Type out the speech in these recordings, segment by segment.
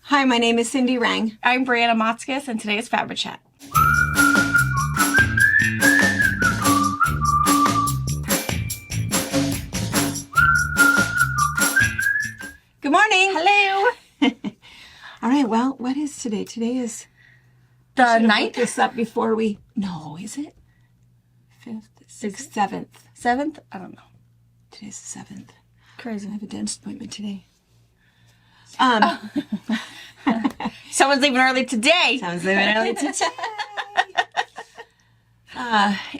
Hi, my name is Cindy Rang. I'm Brianna Motzkus, and today is FabriChat. Good morning. Hello. All right, well, what is today? Today is... The I should've 9th? looked this up before we... No, is it? 5th, 6th, 7th. 7th? I don't know. Today's the 7th. Crazy. I have a dentist appointment today. Someone's leaving early today. Sounds like early today.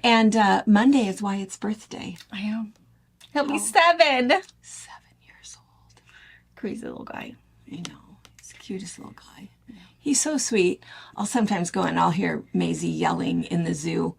And Monday is Wyatt's birthday. I am. He'll be 7. 7 years old. Crazy little guy. I know. He's the cutest little guy. He's so sweet. I'll sometimes go and I'll hear Maisie yelling in the zoo.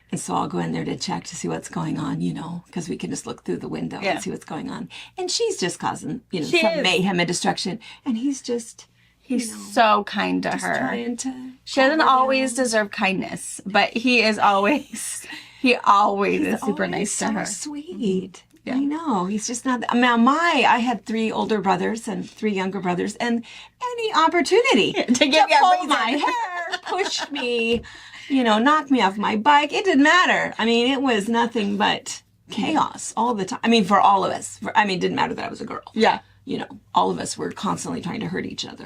And so I'll go in there to check to see what's going on, you know, because we can just look through the window and see what's going on. And she's just causing, you know, some mayhem and destruction. And he's just... He's so kind to her. Trying to she doesn't always deserve kindness, but he is always, is super nice to her. Sweet. Yeah. I know. He's just not. I had 3 older brothers and 3 younger brothers, and any opportunity to get pull my hair, push me, you know, knock me off my bike. It didn't matter. I mean, it was nothing but chaos all the time. I mean, for all of us. It didn't matter that I was a girl. Yeah. You know, all of us were constantly trying to hurt each other.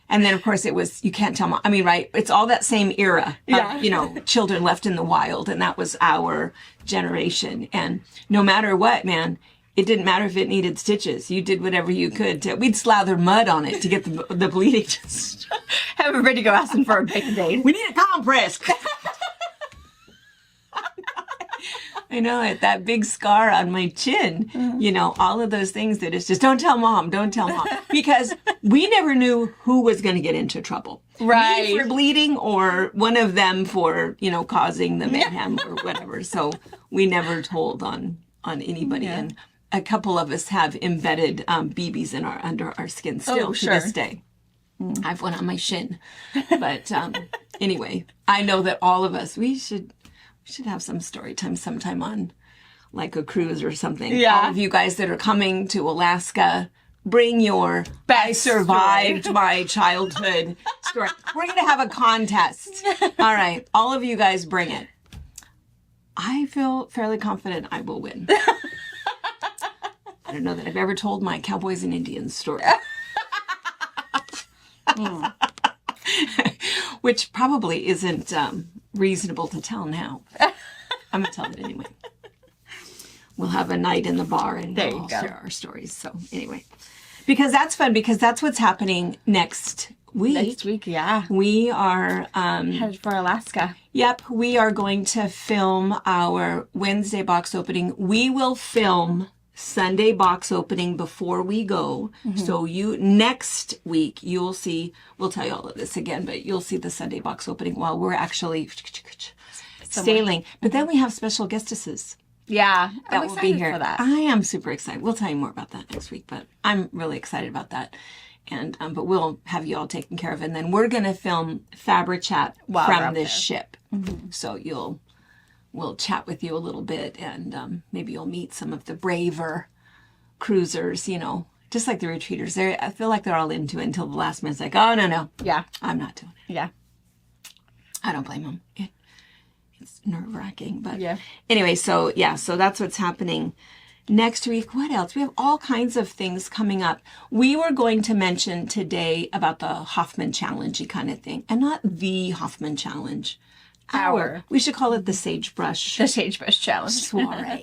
And then, of course, it was, you can't tell, right? It's all that same era of, you know, children left in the wild. And that was our generation. And no matter what, man, it didn't matter if it needed stitches. You did whatever you could. We'd slather mud on it to get the bleeding. Just have everybody go asking for a Band-Aid. We need a compress. I know it, that big scar on my chin, you know, all of those things that it's just, don't tell mom. Because we never knew who was going to get into trouble. Right. Me for bleeding or one of them for, you know, causing the mayhem or whatever. So we never told on anybody. Yeah. And a couple of us have embedded BBs under our skin still to this day. I have one on my shin. But anyway, I know that all of us, we should have some story time sometime on like a cruise or something. Yeah. All of you guys that are coming to Alaska, bring your I survived my childhood story. We're going to have a contest. All right. All of you guys bring it. I feel fairly confident I will win. I don't know that I've ever told my cowboys and Indians story. Which probably isn't reasonable to tell now. I'm going to tell it anyway. We'll have a night in the bar and we'll all share our stories. So anyway, because that's fun, because that's what's happening next week. Next week, yeah. We are... headed for Alaska. Yep, we are going to film our Wednesday box opening. We will film Sunday box opening before we go. So next week, you'll see, we'll tell you all of this again, but you'll see the Sunday box opening while we're actually sailing. But then we have special guestesses. Yeah, That will be here. For that. I am super excited. We'll tell you more about that next week, but I'm really excited about that. And, but we'll have you all taken care of. And then we're going to film FabriChat from this ship. So we'll chat with you a little bit, and maybe you'll meet some of the braver cruisers, you know, just like the retreaters. I feel like they're all into it until the last minute. It's like, oh, no. Yeah. I'm not doing it. Yeah. I don't blame them. It's nerve-wracking. But yeah. Anyway, so that's what's happening next week. What else? We have all kinds of things coming up. We were going to mention today about the Hoffman challenge kind of thing, and not the Hoffman challenge. We should call it the sagebrush. The sagebrush challenge. Soiree.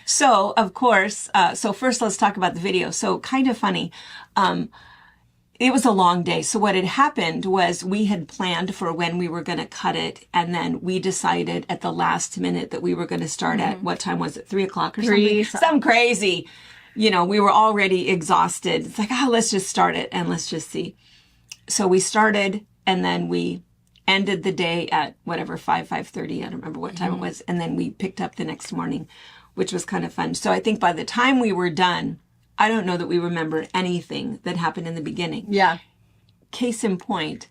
So, of course, so first let's talk about the video. So kind of funny. It was a long day. So what had happened was we had planned for when we were going to cut it. And then we decided at the last minute that we were going to start at, what time was it? 3 o'clock or something? Some crazy. You know, we were already exhausted. It's like, let's just start it and let's just see. So we started, and then we ended the day at whatever, 5:30. I don't remember what time it was. And then we picked up the next morning, which was kind of fun. So I think by the time we were done, I don't know that we remember anything that happened in the beginning. Yeah. Case in point,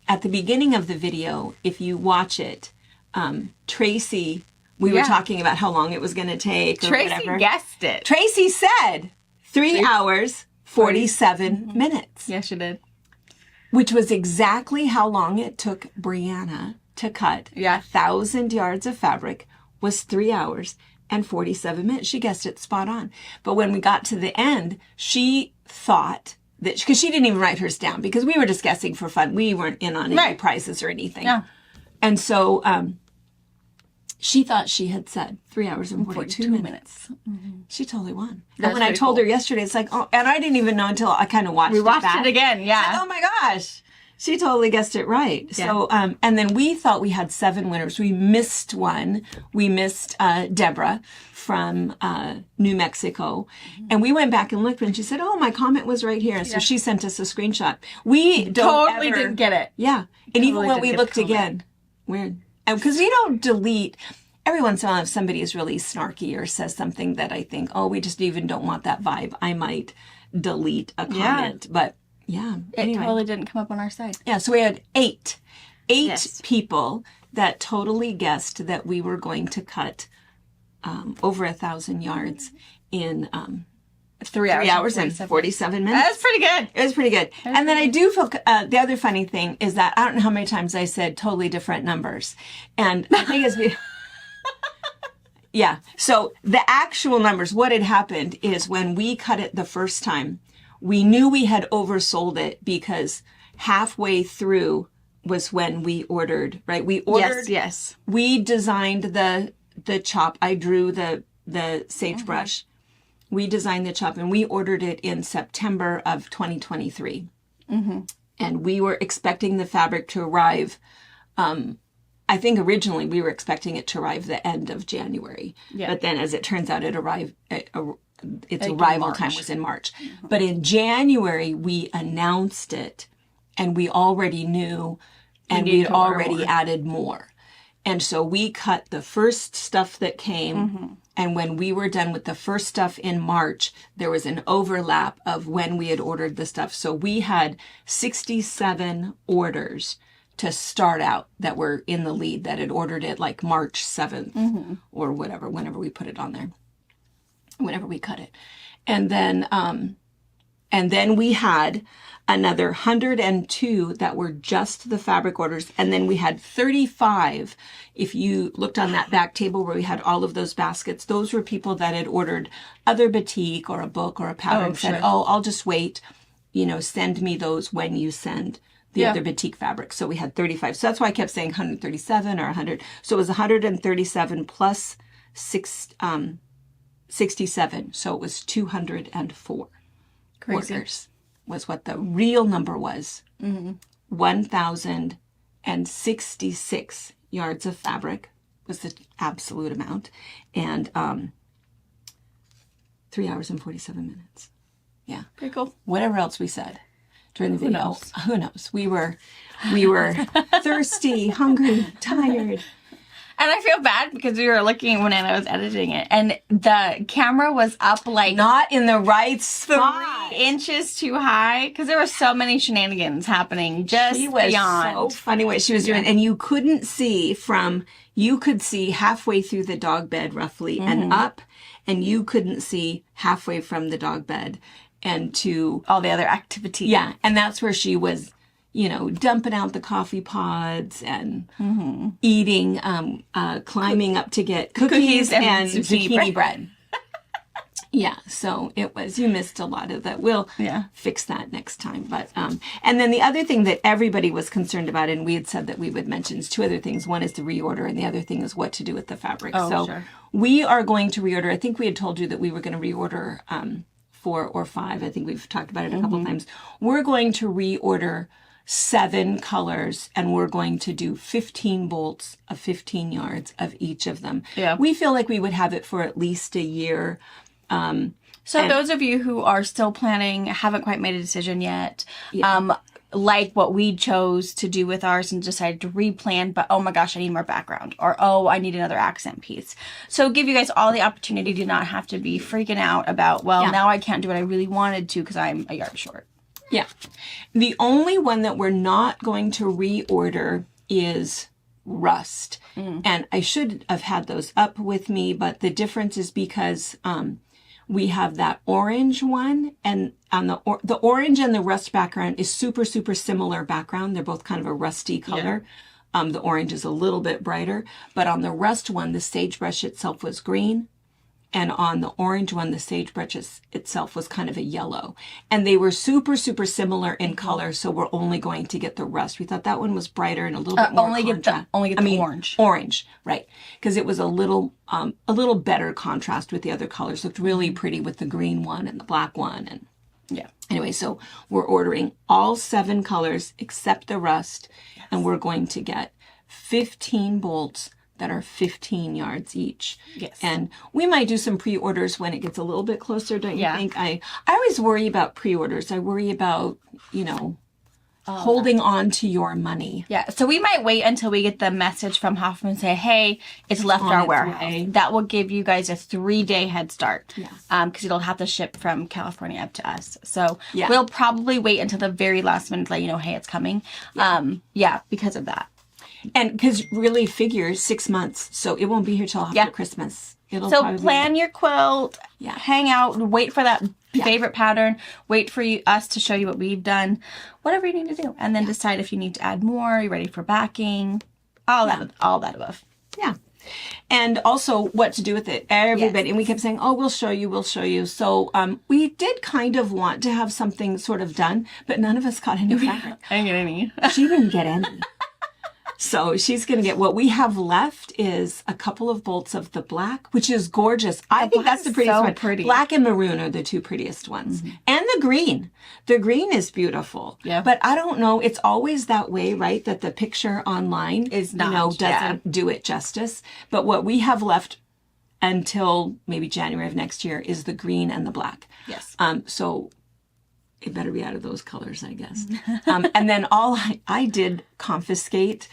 at the beginning of the video, if you watch it, Tracy, we were talking about how long it was going to take or Tracy whatever. guessed it. Tracy said 3 hours, 47 minutes. Yes, you did. Which was exactly how long it took Brianna to cut 1,000 yards of fabric, was 3 hours and 47 minutes. She guessed it spot on. But when we got to the end, she thought that, because she didn't even write hers down, because we were just guessing for fun. We weren't in on any prizes or anything. Yeah. And so she thought she had said 3 hours and 42 minutes. Mm-hmm. She totally won. And when I told her yesterday, it's like, oh, and I didn't even know until I kind of watched it back. We watched it again, yeah. Like, oh my gosh. She totally guessed it right. Yeah. So, and then we thought we had 7 winners. We missed one. We missed Deborah from New Mexico. Mm-hmm. And we went back and looked and she said, oh, my comment was right here. So she sent us a screenshot. We totally didn't get it. Yeah. And even when we looked again, weird. Because we don't delete. Every once in a while, if somebody is really snarky or says something that I think, oh, we just even don't want that vibe, I might delete a comment. But yeah. It totally didn't come up on our site. Yeah, so we had eight people that totally guessed that we were going to cut over 1,000 yards in 3 hours and 47 minutes. That's pretty good. It was pretty good. And then I do feel, the other funny thing is that I don't know how many times I said totally different numbers. And I think it's... Yeah. So the actual numbers, what had happened is when we cut it the first time, we knew we had oversold it because halfway through was when we ordered, right? We ordered. Yes. We designed the chop. I drew the sagebrush. Mm-hmm. We designed the chop and we ordered it in September of 2023. Mm-hmm. And we were expecting the fabric to arrive, I think originally we were expecting it to arrive the end of January. Yeah. But then as it turns out, it arrived, its arrival time was in March. Mm-hmm. But in January, we announced it and we already knew and we'd already added more. And so we cut the first stuff that came. Mm-hmm. And when we were done with the first stuff in March, there was an overlap of when we had ordered the stuff. So we had 67 orders to start out that were in the lead that had ordered it like March 7th mm-hmm. or whatever, whenever we put it on there, whenever we cut it. And then we had another 102 that were just the fabric orders. And then we had 35. If you looked on that back table where we had all of those baskets, those were people that had ordered other batik or a book or a pattern, said, oh, I'll just wait, send me those when you send the other batik fabric. So we had 35. So that's why I kept saying 137 or 100. So it was 137 plus 67. So it was 204 orders was what the real number was. Mm-hmm. 1,066 yards of fabric was the absolute amount. And 3 hours and 47 minutes. Yeah. Pretty cool. Whatever else we said during the video. Who knows? We were thirsty, hungry, tired. And I feel bad because we were looking when I was editing it, and the camera was up like not in the right spot, 3 inches too high, because there were so many shenanigans happening just beyond. So funny what she was doing, and you couldn't see you could see halfway through the dog bed roughly mm-hmm. and up, and you couldn't see halfway from the dog bed and to all the other activity. Yeah, and that's where she was, dumping out the coffee pods and mm-hmm. eating, climbing up to get cookies and zucchini bread. Yeah, so it was, you missed a lot of that. We'll fix that next time. But, and then the other thing that everybody was concerned about, and we had said that we would mention, is 2 other things. One is the reorder, and the other thing is what to do with the fabric. We are going to reorder. I think we had told you that we were going to reorder 4 or 5. I think we've talked about it a couple of times. We're going to reorder 7 colors, and we're going to do 15 bolts of 15 yards of each of them. Yeah. We feel like we would have it for at least a year. So those of you who are still planning, haven't quite made a decision yet, like what we chose to do with ours and decided to replan, but oh my gosh, I need more background, or oh, I need another accent piece. So give you guys all the opportunity to not have to be freaking out about, now I can't do what I really wanted to because I'm a yard short. Yeah. The only one that we're not going to reorder is rust. And I should have had those up with me, but the difference is because we have that orange one, and on the orange and the rust background is super, super similar background. They're both kind of a rusty color. The orange is a little bit brighter, but on the rust one, the sagebrush itself was green. And on the orange one, the sagebrush itself was kind of a yellow. And they were super, super similar in color, so we're only going to get the rust. We thought that one was brighter and a little bit more contrast. Only get the orange. Orange, right. Because it was a little better contrast with the other colors. Looked really pretty with the green one and the black one. And yeah. Anyway, so we're ordering all 7 colors except the rust. Yes. And we're going to get 15 bolts that are 15 yards each. Yes. And we might do some pre-orders when it gets a little bit closer, don't you think? I always worry about pre-orders. I worry about, holding on to your money. Yeah. So we might wait until we get the message from Hoffman and say, hey, it's left our warehouse. That will give you guys a 3-day head start. Yes. Because it'll have to ship from California up to us. So we'll probably wait until the very last minute to let you know, hey, it's coming. Because of that. And because really figure 6 months, so it won't be here till after Christmas. So plan your quilt, hang out, wait for that favorite pattern, wait for us to show you what we've done, whatever you need to do, and then decide if you need to add more, you're ready for backing, all that above. Yeah. And also what to do with it. Everybody, and we kept saying, oh, we'll show you. So we did kind of want to have something sort of done, but none of us got any fabric. I didn't get any. She didn't get any. So she's going to get, what we have left is a couple of bolts of the black, which is gorgeous. I think that's the prettiest one. Pretty. Black and maroon are the 2 prettiest ones. Mm-hmm. And the green. The green is beautiful. Yeah. But I don't know, it's always that way, right? That the picture online is not, doesn't do it justice. But what we have left until maybe January of next year is the green and the black. Yes. So it better be out of those colors, I guess. And then all I did confiscate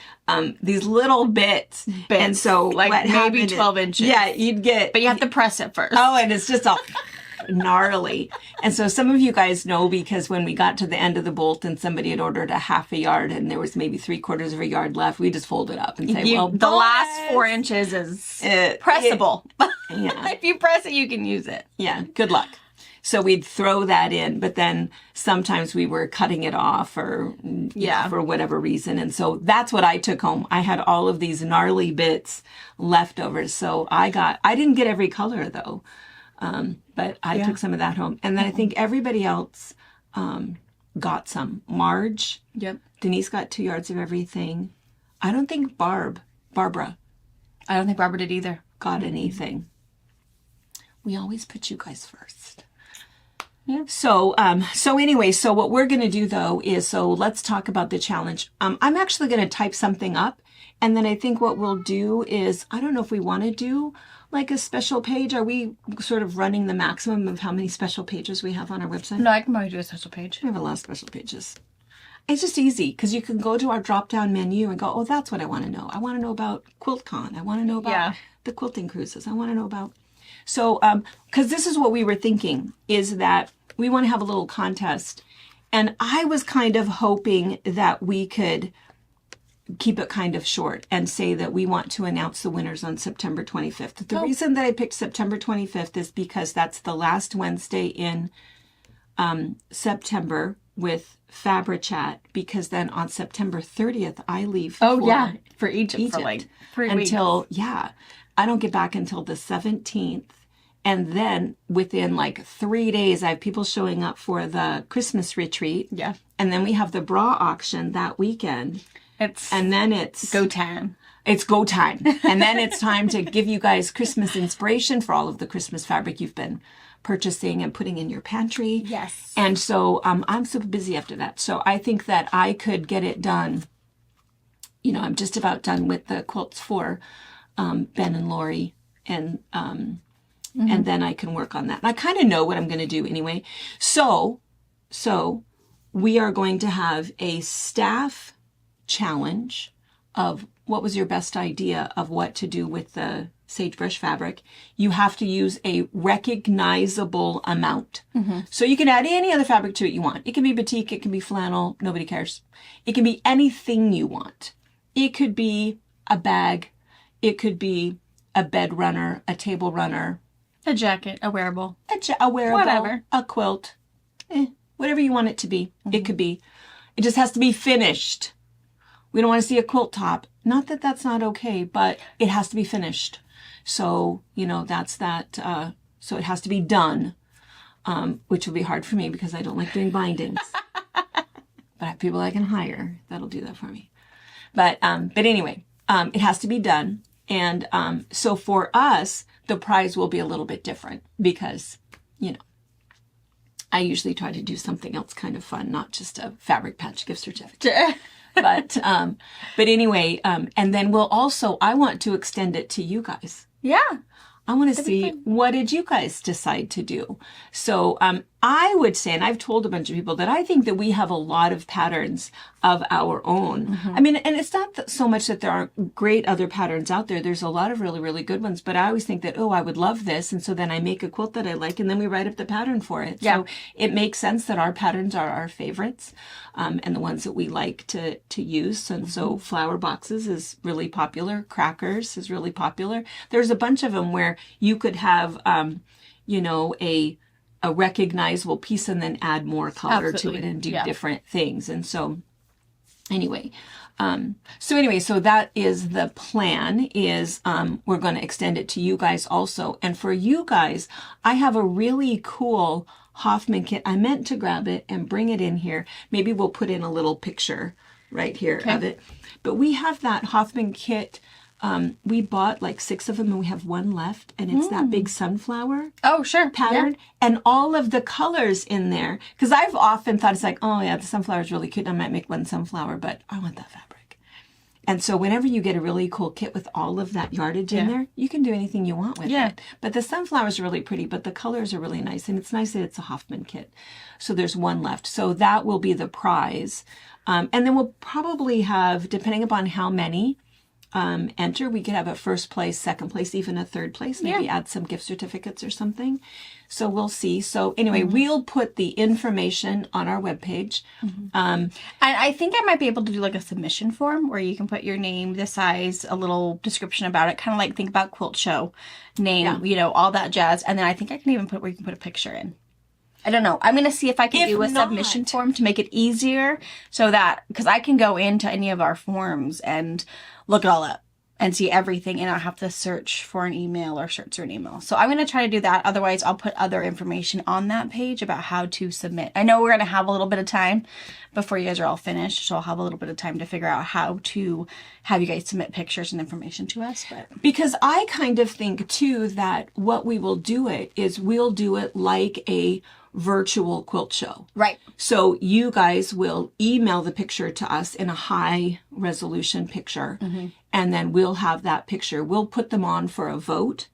these little bits. And so like maybe 12 inches. Yeah, you'd get. But you have to press it first. Oh, and it's just all gnarly. And so some of you guys know, because when we got to the end of the bolt and somebody had ordered a half a yard and there was maybe 3/4 of a yard left, we just fold it up and say, the last 4 inches is pressable. If you press it, you can use it. Yeah, good luck. So we'd throw that in, but then sometimes we were cutting it off or for whatever reason. And so that's what I took home. I had all of these gnarly bits left over. So I didn't get every color though. But I took some of that home. And then I think everybody else got some. Marge. Yep. Denise got 2 yards of everything. I don't think Barbara. I don't think Barbara did either. Got anything. We always put you guys first. Yeah. So anyway, so what we're going to do though is, so let's talk about the challenge. I'm actually going to type something up, and then I think what we'll do is, I don't know if we want to do like a special page. Are we sort of running the maximum of how many special pages we have on our website? No, I can probably do a special page. We have a lot of special pages. It's just easy because you can go to our drop-down menu and go, oh, that's what I want to know. I want to know about Quiltcon. I want to know about the quilting cruises. I want to know about... So, because this is what we were thinking, is that we want to have a little contest. And I was kind of hoping that we could keep it kind of short and say that we want to announce the winners on September 25th. The reason that I picked September 25th is because that's the last Wednesday in September with FabriChat, because then on September 30th, I leave for Egypt. For like 3 weeks. I don't get back until the 17th. And then within like 3 days, I have people showing up for the Christmas retreat. Yeah. And then we have the bra auction that weekend. And then it's go time. It's go time. And then it's time to give you guys Christmas inspiration for all of the Christmas fabric you've been purchasing and putting in your pantry. Yes. And so I'm super busy after that. So I think that I could get it done. You know, I'm just about done with the quilts for Ben and Lori, and then I can work on that. And I kind of know what I'm going to do anyway. So we are going to have a staff challenge of what was your best idea of what to do with the sagebrush fabric. You have to use a recognizable amount. Mm-hmm. So you can add any other fabric to it you want. It can be batik, it can be flannel, nobody cares. It can be anything you want. It could be a bag, it could be a bed runner, a table runner. A jacket, a wearable. A wearable, Whatever. a quilt, whatever you want it to be. It could be. It just has to be finished. We don't want to see a quilt top. Not that that's not okay, but it has to be finished. So, that's that. So it has to be done, which will be hard for me because I don't like doing bindings. But I have people I can hire that'll do that for me. But anyway, it has to be done. And so for us, the prize will be a little bit different because, I usually try to do something else kind of fun, not just a Fabric Patch gift certificate. But anyway, and then I want to extend it to you guys. Yeah. I want to see, what did you guys decide to do? So I would say, and I've told a bunch of people, that I think that we have a lot of patterns of our own. Mm-hmm. I mean, and it's not so much that there aren't great other patterns out there. There's a lot of really, really good ones. But I always think that, I would love this. And so then I make a quilt that I like, and then we write up the pattern for it. Yeah. So it makes sense that our patterns are our favorites and the ones that we like to use. And so flower boxes is really popular. Crackers is really popular. There's a bunch of them where you could have, a recognizable piece and then add more color to it and do different things. And so anyway, so that is the plan, is we're going to extend it to you guys also. And for you guys, I have a really cool Hoffman kit. I meant to grab it and bring it in here. Maybe we'll put in a little picture right here of it. But we have that Hoffman kit. We bought like 6 of them and we have one left, and it's that big sunflower pattern and all of the colors in there. Because I've often thought it's like, the sunflower is really cute. I might make one sunflower, but I want that fabric. And so whenever you get a really cool kit with all of that yardage in there, you can do anything you want with it. But the sunflower is really pretty, but the colors are really nice. And it's nice that it's a Hoffman kit. So there's one left. So that will be the prize. And then we'll probably have, depending upon how many enter, we could have a first place, second place, even a third place, maybe add some gift certificates or something. So we'll see. So anyway, we'll put the information on our webpage. And I think I might be able to do like a submission form where you can put your name, the size, a little description about it, kind of like think about Quilt Show name, all that jazz. And then I think I can even put where you can put a picture in. I don't know. I'm going to see if I can do a submission form to make it easier so that, because I can go into any of our forms and look it all up and see everything and not have to search for an email or search through an email. So I'm going to try to do that. Otherwise, I'll put other information on that page about how to submit. I know we're going to have a little bit of time before you guys are all finished, so I'll have a little bit of time to figure out how to have you guys submit pictures and information to us. But because I kind of think, too, that what we will do is we'll do it like a virtual quilt show. Right. So you guys will email the picture to us in a high resolution picture. And then we'll have that picture. We'll put them on for a vote.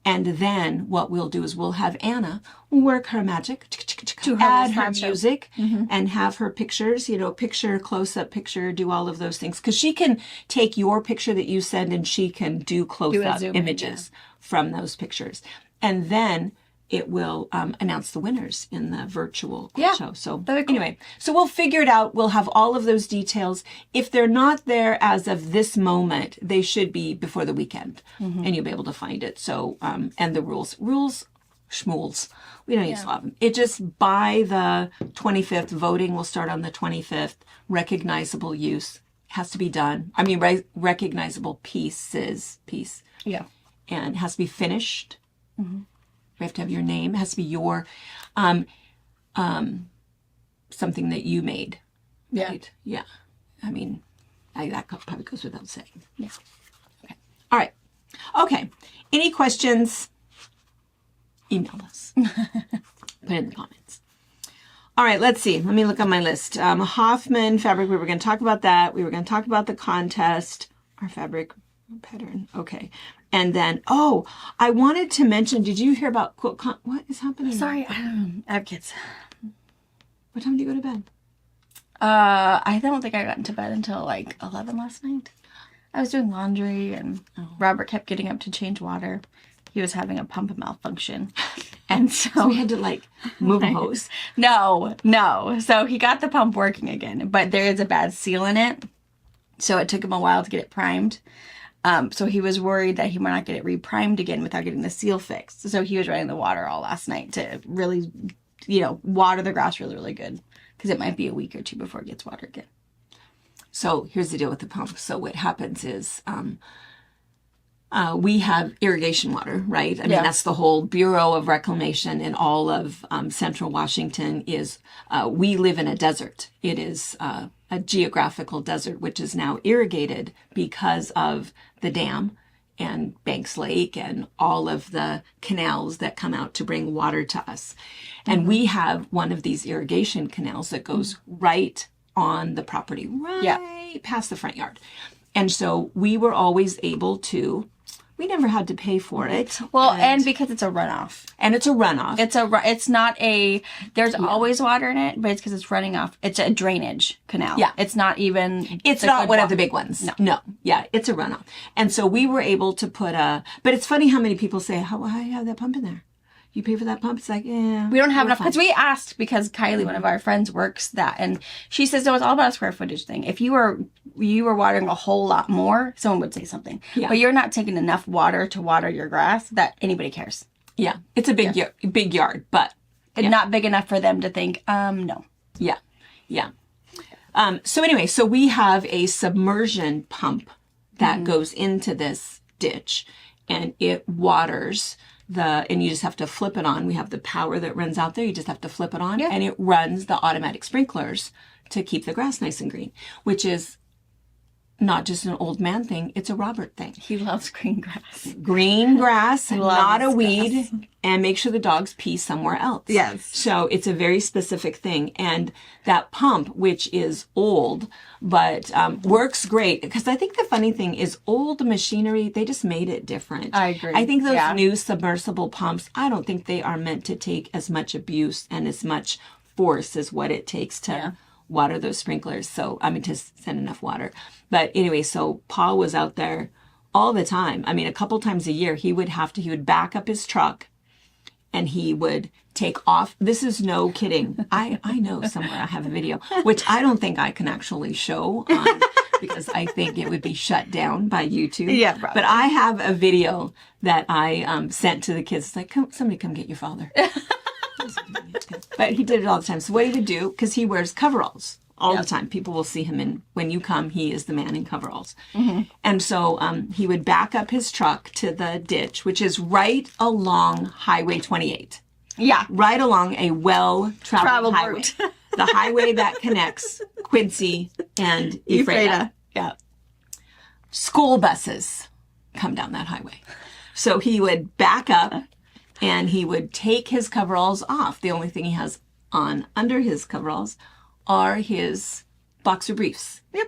And then what we'll do is we'll have Anna work her magic, to add her music and have her pictures, picture, close-up picture, do all of those things. Because she can take your picture that you send and she can do close-up images from those pictures. And then it will announce the winners in the virtual quilt show. So anyway, so we'll figure it out. We'll have all of those details. If they're not there as of this moment, they should be before the weekend, and you'll be able to find it. So, and the rules, schmools. We don't use a lot of them. It just by the 25th, voting will start on the 25th. Recognizable use has to be done. I mean, recognizable piece. Yeah. And it has to be finished. We have to have your name. It has to be your, something that you made. Right? Yeah. I mean, that probably goes without saying. Yeah. Okay. All right. Okay. Any questions? Email us. Put it in the comments. All right. Let's see. Let me look on my list. Hoffman fabric. We were going to talk about that. We were going to talk about the contest. Our fabric pattern. Okay. And then, I wanted to mention, did you hear about Quiltcon? What is happening? Sorry, I don't know. I have kids. What time do you go to bed? I don't think I got into bed until like 11 last night. I was doing laundry and Robert kept getting up to change water. He was having a pump malfunction. And so we had to move a hose. No. So he got the pump working again, but there is a bad seal in it. So it took him a while to get it primed. So he was worried that he might not get it reprimed again without getting the seal fixed. So he was running the water all last night to really, water the grass really, really good. Because it might be a week or two before it gets watered again. So here's the deal with the pump. So what happens is we have irrigation water, right? I mean, that's the whole Bureau of Reclamation in all of central Washington is, we live in a desert. It is a geographical desert, which is now irrigated because of the dam and Banks Lake and all of the canals that come out to bring water to us. And we have one of these irrigation canals that goes right on the property, right past the front yard. And so we were always able to, we never had to pay for it. Well, and because it's a runoff. And it's a runoff. It's not there's always water in it, but it's because it's running off. It's a drainage canal. Yeah. It's not even. It's not one of the big ones. No. Yeah, it's a runoff. And so we were able to put but it's funny how many people say, how do you have that pump in there? You pay for that pump? It's like, yeah. We don't have enough. Because we asked, because Kylie, one of our friends, works that. And she says, no, it's all about a square footage thing. If you were watering a whole lot more, someone would say something. Yeah. But you're not taking enough water to water your grass that anybody cares. Yeah. It's a big yard, but. And not big enough for them to think, no. Yeah. Yeah. So anyway, so we have a submersion pump that goes into this ditch and it waters and you just have to flip it on. We have the power that runs out there. You just have to flip it on and it runs the automatic sprinklers to keep the grass nice and green, which is not just an old man thing. It's a Robert thing. He loves green grass. Green grass, not a weed, and make sure the dogs pee somewhere else. Yes. So it's a very specific thing. And that pump, which is old, but works great. Because I think the funny thing is old machinery, they just made it different. I agree. I think those new submersible pumps, I don't think they are meant to take as much abuse and as much force as what it takes to water those sprinklers. So, to send enough water. But anyway, so Paul was out there all the time. A couple times a year, he would back up his truck and he would take off. This is no kidding. I know somewhere I have a video, which I don't think I can actually show on, because I think it would be shut down by YouTube. Yeah, probably. But I have a video that I sent to the kids. It's like, somebody come get your father. But he did it all the time. So what he would do, because he wears coveralls all the time. People will see him when you come, he is the man in coveralls. Mm-hmm. And so he would back up his truck to the ditch, which is right along Highway 28. Yeah. Right along a well-traveled highway. Route. The highway that connects Quincy and Ephrata. Yeah. School buses come down that highway. So he would back up and he would take his coveralls off. The only thing he has on under his coveralls are his boxer briefs. Yep.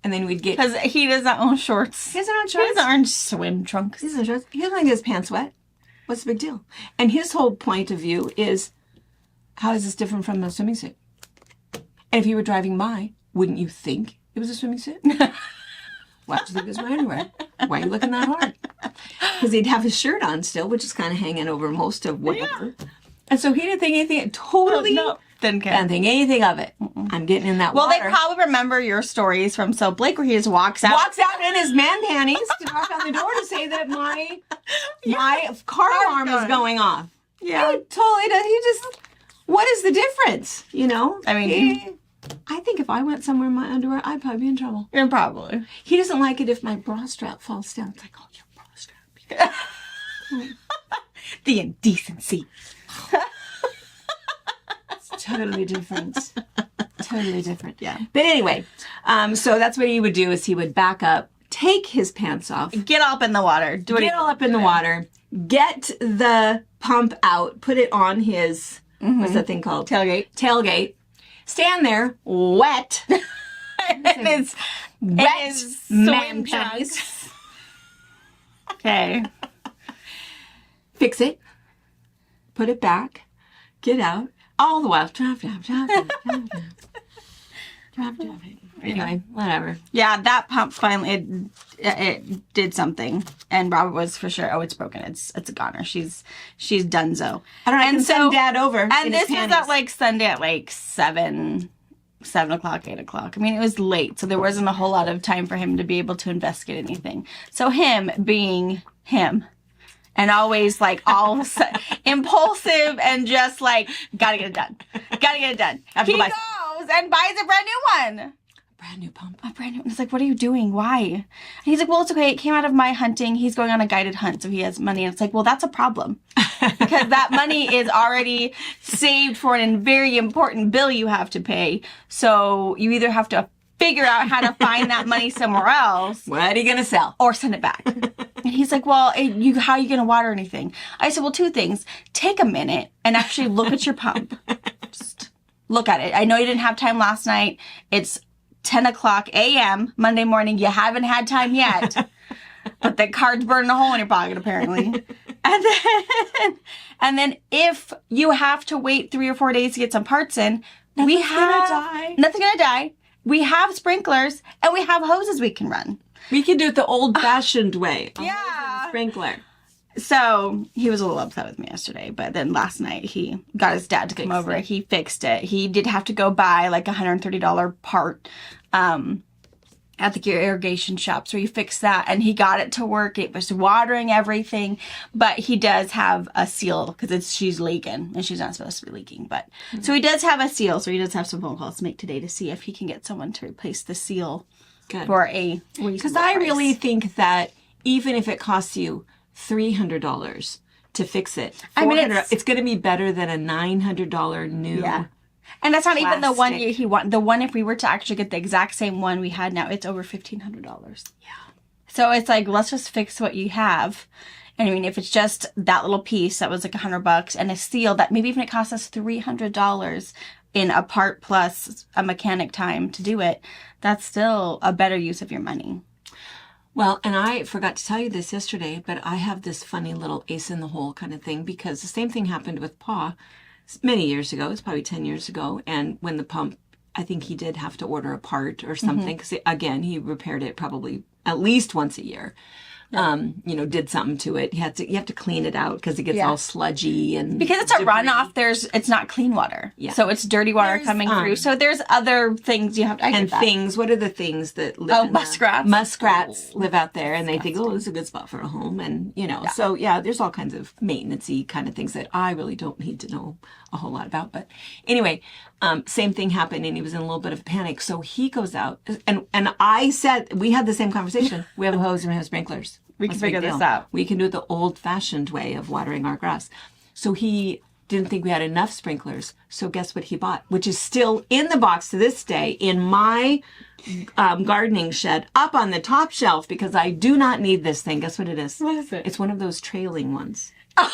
And then we'd get... Because he doesn't own shorts. He doesn't own shorts. He doesn't own swim trunks. He doesn't own shorts. He doesn't get his pants wet. What's the big deal? And his whole point of view is, how is this different from a swimming suit? And if you were driving by, wouldn't you think it was a swimming suit? Why do you think it was my underwear? Why are you looking that hard? Because he'd have his shirt on still, which is kind of hanging over most of whatever. Yeah. And so he didn't think anything, totally didn't care. Didn't think anything of it. I'm getting in that water. Well, they probably remember your stories from So Blake, where he just walks out. Walks out in his man panties to knock on the door to say that my car alarm is going off. Yeah. He totally does. He just, what is the difference? I think if I went somewhere in my underwear, I'd probably be in trouble. Yeah, probably. He doesn't like it if my bra strap falls down. It's like, oh, your bra strap. The indecency. It's totally different. Totally different. Yeah. But anyway, so that's what he would do is he would back up, take his pants off. Get all up in the water. Get all up in the water. Get the pump out. Put it on his, what's that thing called? Tailgate. Stand there, wet. And it's wet man panties. Okay. Fix it. Put it back. Get out. All the while. Drop. Anyway, whatever. Yeah, that pump finally, it did something. And Robert was for sure, it's broken. It's a goner. She's donezo. I don't know, I can send Dad over. And this was at Sunday at 7 7 o'clock, 8 o'clock. I mean, it was late, so there wasn't a whole lot of time for him to be able to investigate anything. So him being him, and always like all impulsive and just like, gotta get it done. Gotta get it done. He goes and buys a brand new one. Brand new pump. A brand new one. It's like, what are you doing? Why? And he's like, well, it's okay. It came out of my hunting. He's going on a guided hunt, so he has money. And it's like, well, that's a problem. Because that money is already saved for a very important bill you have to pay. So you either have to figure out how to find that money somewhere else. What are you going to sell? Or send it back. And he's like, well, how are you going to water anything? I said, well, 2 things. Take a minute and actually look at your pump. Just look at it. I know you didn't have time last night. It's 10 o'clock a.m. Monday morning. You haven't had time yet. But the card's burning a hole in your pocket, apparently. And then if you have to wait 3 or 4 days to get some parts in, nothing's gonna die. We have sprinklers and we have hoses we can run. We can do it the old-fashioned way. Yeah. Sprinkler. So he was a little upset with me yesterday, but then last night he got his dad to come over. He fixed it. He did have to go buy like a $130 part at the irrigation shop. So he fixed that and he got it to work. It was watering everything, but he does have a seal because she's leaking and she's not supposed to be leaking. But so he does have a seal. So he does have some phone calls to make today to see if he can get someone to replace the seal for a reasonable Because I price. really think that even if it costs you $300 to fix it, I mean, it's going to be better than a $900 new. Yeah. And that's not even the one plastic. he want. The one, if we were to actually get the exact same one we had now, it's over $1,500. Yeah. So it's like, let's just fix what you have. And I mean, if it's just that little piece that was like $100 and a seal that maybe even it costs us $300 in a part plus a mechanic time to do it, that's still a better use of your money. Well, and I forgot to tell you this yesterday, but I have this funny little ace in the hole kind of thing because the same thing happened with Pa many years ago. It's probably 10 years ago. And when the pump, I think he did have to order a part or something because, again, he repaired it probably at least once a year. Did something to it. You have to clean it out because it gets all sludgy and because it's a runoff. It's not clean water, so it's dirty water coming through. So there's other things you have to. What are the things that live? Muskrats. Muskrats live out there, and they think, oh, this is a good spot for a home, and So there's all kinds of maintenance-y kind of things that I really don't need to know a whole lot about. But anyway, same thing happened, and he was in a little bit of a panic. So he goes out, and I said, we had the same conversation. We have a hose and we have sprinklers. We can figure this out. We can do it the old-fashioned way of watering our grass. So he didn't think we had enough sprinklers. So guess what he bought, which is still in the box to this day in my gardening shed up on the top shelf because I do not need this thing. Guess what it is? What is it? It's one of those trailing ones. Robert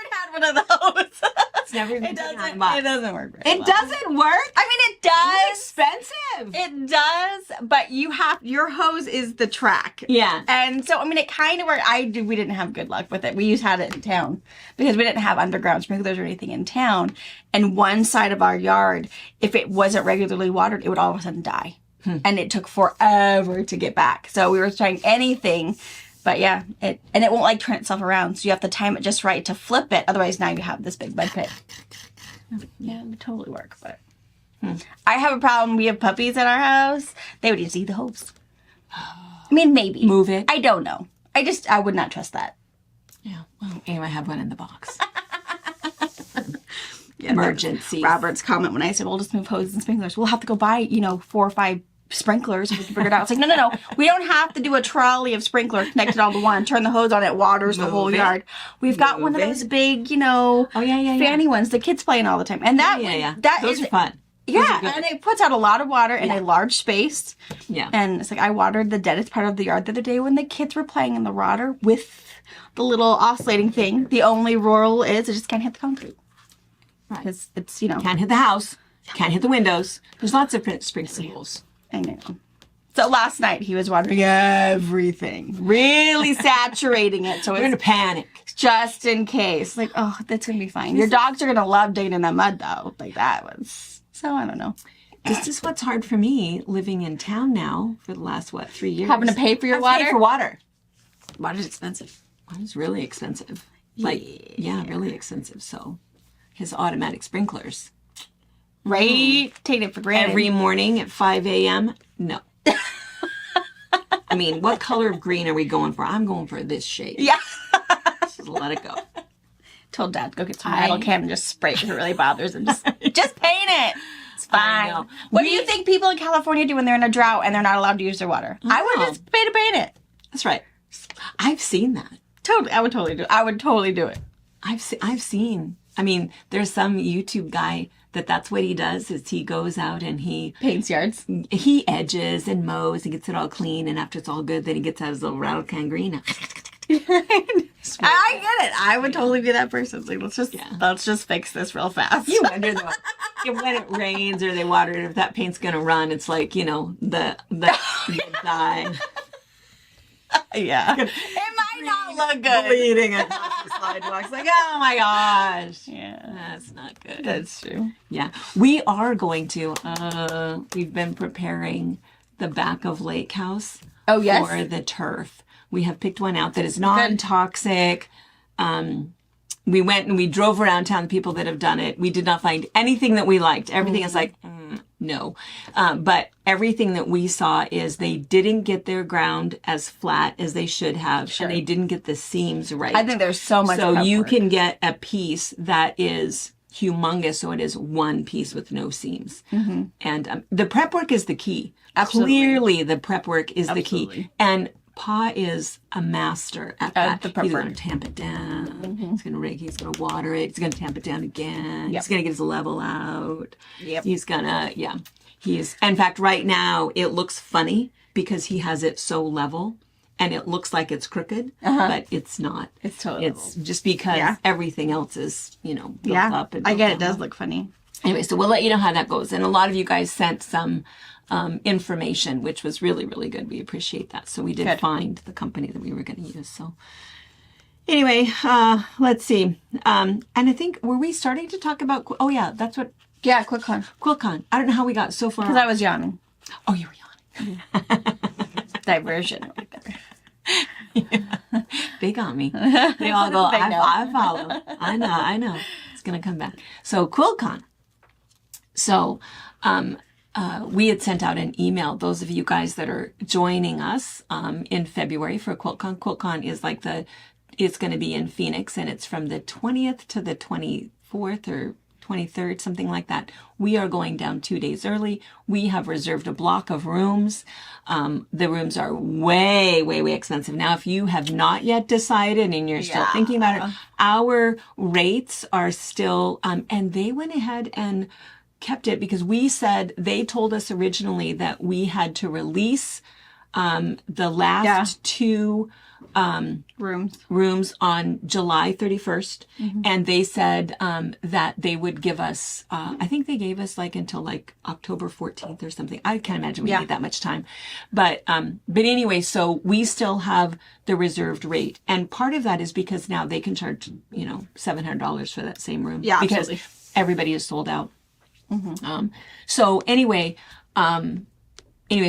had one of those. It's never even It doesn't work very well. It doesn't work? I mean, it does. It's expensive. It does, but your hose is the track. Yeah. And so, I mean, it kind of worked. We didn't have good luck with it. We had it in town because we didn't have underground sprinklers or anything in town. And one side of our yard, if it wasn't regularly watered, it would all of a sudden die. And it took forever to get back. So we were trying anything. But yeah, it won't like turn itself around. So you have to time it just right to flip it. Otherwise, now you have this big mud pit. Yeah, it would totally work. But I have a problem. We have puppies at our house. They would just eat the hose. I mean, maybe. Move it. I don't know. I would not trust that. Yeah. Well, anyway, I have one in the box. Emergency. Robert's comment when I said, well, just move hoses and sprinklers. We'll have to go buy, 4 or 5 sprinklers and we can figure it out. It's like, no. We don't have to do a trolley of sprinklers connected all to one. Turn the hose on, it waters the whole yard. We've got one of those big, fanny ones the kids play in all the time. And those are fun. Yeah, and it puts out a lot of water in a large space. Yeah. And it's like I watered the deadest part of the yard the other day when the kids were playing in the water with the little oscillating thing. The only rule is it just can't hit the concrete. Right. Because it's, Can't hit the house. Can't hit the windows. There's lots of sprinkles. I know. So last night he was watering everything, really saturating it. So we're in a panic. Just in case. Like, oh, that's going to be fine. Your dogs are going to love digging in that mud, though. Like, that was... So, I don't know. This is what's hard for me living in town now for the last, 3 years. Having to pay for your water? Pay for water. Water's expensive. Water's really expensive. Really expensive. So, his automatic sprinklers. right? Take it for granted. Every morning at 5 a.m.? No. I mean, what color of green are we going for? I'm going for this shade. Yeah. Just let it go. Told Dad, go get some metal can and just spray it if it really bothers him. Just paint it. It's fine. What do you think people in California do when they're in a drought and they're not allowed to use their water? I would just paint it. That's right. I've seen that. Totally. I would totally do it. I would totally do it. I've seen. I mean, there's some YouTube guy that's what he does is he goes out and he paints yards. He edges and mows and gets it all clean, and after it's all good, then he gets out his little rattle can green. I get it. I would totally be that person. It's like, let's just fix this real fast. You wonder though, when it rains or they water it, if that paint's gonna run, it's like, the dye. Yeah. It might not look good. Bleeding across the sidewalks. Like, oh my gosh. Yeah. That's not good. That's true. Yeah. We are going to, we've been preparing the back of Lake House for the turf. We have picked one out that is non-toxic. We went and we drove around town, the people that have done it. We did not find anything that we liked. Everything is like, no. But everything that we saw is they didn't get their ground as flat as they should have. And they didn't get the seams right. I think there's so much So you work. can get a piece that is humongous. So it is one piece with no seams. Mm-hmm. And the prep work is the key. Absolutely. Clearly the prep work is the key. And Pa is a master at that. He's going to tamp it down. Mm-hmm. He's going to rig. He's going to water it. He's going to tamp it down again. He's going to get his level out. Yep. He's going to, He's, in fact, right now it looks funny because he has it so level and it looks like it's crooked, but it's not. It's totally It's level. Just because everything else is, built up. And I get it does look funny. Anyway, so we'll let you know how that goes. And a lot of you guys sent some information, which was really, really good. We appreciate that. So we did find the company that we were going to use. So anyway, let's see. And I think, were we starting to talk about, that's what. Yeah, Quiltcon. Quiltcon. I don't know how we got so far. Because I was yawning. Oh, you were yawning. Diversion. They got me. They all go, I follow. I know. It's going to come back. So Quiltcon. So, we had sent out an email, those of you guys that are joining us in February for Quiltcon. Quiltcon is it's going to be in Phoenix, and it's from the 20th to the 24th or 23rd, something like that. We are going down 2 days early. We have reserved a block of rooms. The rooms are way, way, way expensive. Now, if you have not yet decided and you're still thinking about it, our rates are still, and they went ahead and kept it because they told us originally that we had to release the last two rooms on July 31st. Mm-hmm. And they said that they would give us, I think they gave us until October 14th or something. I can't imagine we need that much time. But anyway, so we still have the reserved rate. And part of that is because now they can charge, $700 for that same room. Yeah, because everybody is sold out. Mm-hmm. So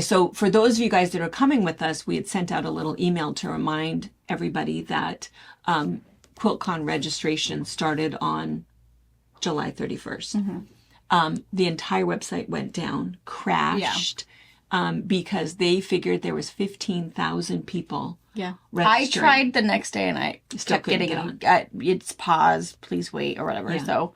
so for those of you guys that are coming with us, we had sent out a little email to remind everybody that Quiltcon registration started on July 31st. Mm-hmm. The entire website went down, crashed, because they figured there was 15,000 people. Yeah. I tried the next day and I kept getting it's pause, please wait or whatever. Yeah. So